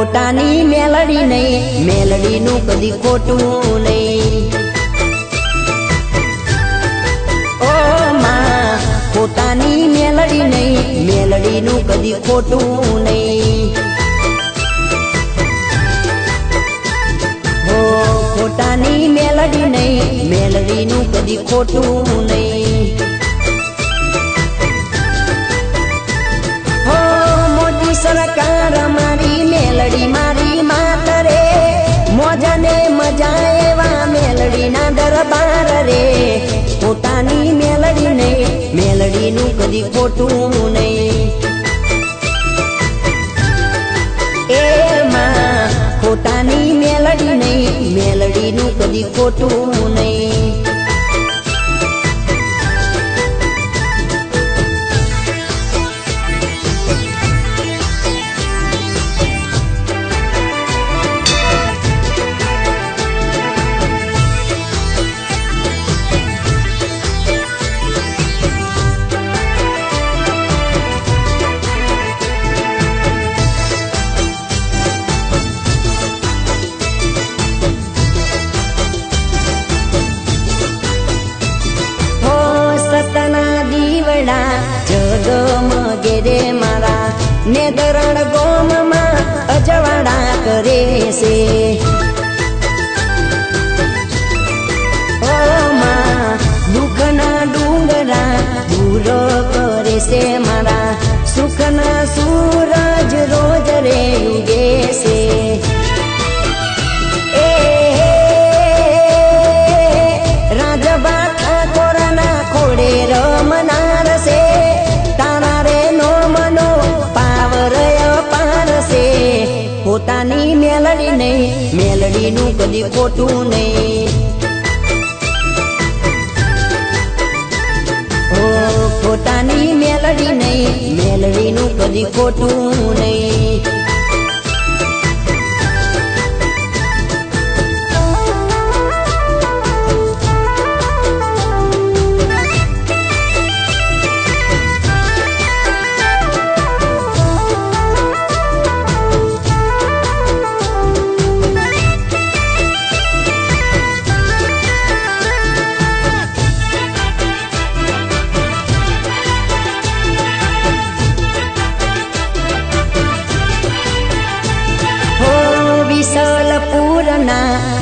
ખોટાની મેલડી નહીં, મેલડીનું કદી ખોટું નહીં. ઓ માં ખોટાની મેલડી નહીં, મેલડીનું કદી ખોટું નહીં. હો ખોટાની મેલડી નહીં, મેલડીનું કદી ખોટું નહીં. હો મોદી સરકાર મારી મેલડી મારી માતરે, મોજાને મજા એવા મેલડીના દરબાર રે. ખોટાની મેલડી નહીં, મેલડીનું કદી ખોટું નહીં. એ માં ખોટાની મેલડી નહીં, મેલડીનું કદી ખોટું નહીં. જગમગે રે મારા નેદરણ ગોમમાં અજવાળા કરે છે. ઓ માં દુઃખના ડુંગરા દૂર કરે છે મારા, સુખના સૂરજ રોજ રે ઉગે છે. એ રાજબા ઠાકોરના ખોડે રમનાર છે, તારા રે નો મનો પાવર અપાર છે. ખોટાની મેલડી નહીં, મેલડીનું કદી ખોટું નહીં. ઓ ખોટાની મેલડી નહીં, મેલડીનું કદી ખોટું નહીં.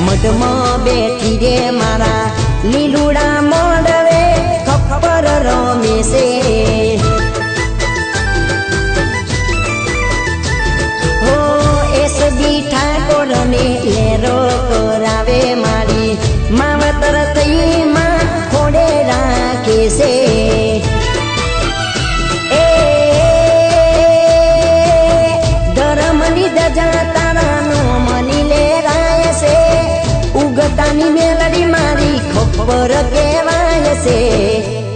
મઢમાં બેઠી રે મારા લીલુડા મોડવે ખપ્પર રમે છે. હો એસબી ઠાકોરને લેરો કરાવે મારી માવતર થઈ માં ખોડે રાખે છે. એ ધર્મની ધજા તારા નો મની લેરાય છે. ઉગતાની મેલડી મારી ખબર કહેવાય છે.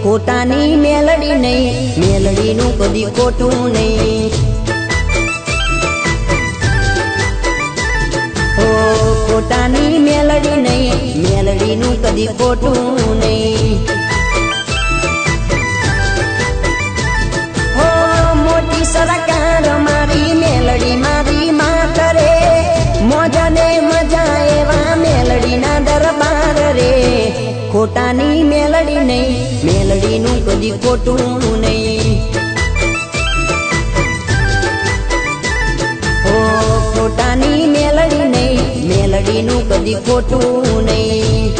ખોટાની મેલડી નહીં, મેલડીનું કદી ખોટું નહીં. ઓ ખોટાની મેલડી નહીં, મેલડીનું કદી ખોટું નહીં. હો મોટી સરકાર મારી મેલડી મારી માતરે, મોજાને મજા એવા મેલડીના દરબાર રે. ખોટાની મેલડી નહીં, મેલડીનું કદી ખોટું નહીં. ઓ ખોટાની મેલડી નહીં, મેલડીનું કદી ખોટું નહીં.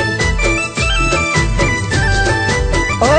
ઓ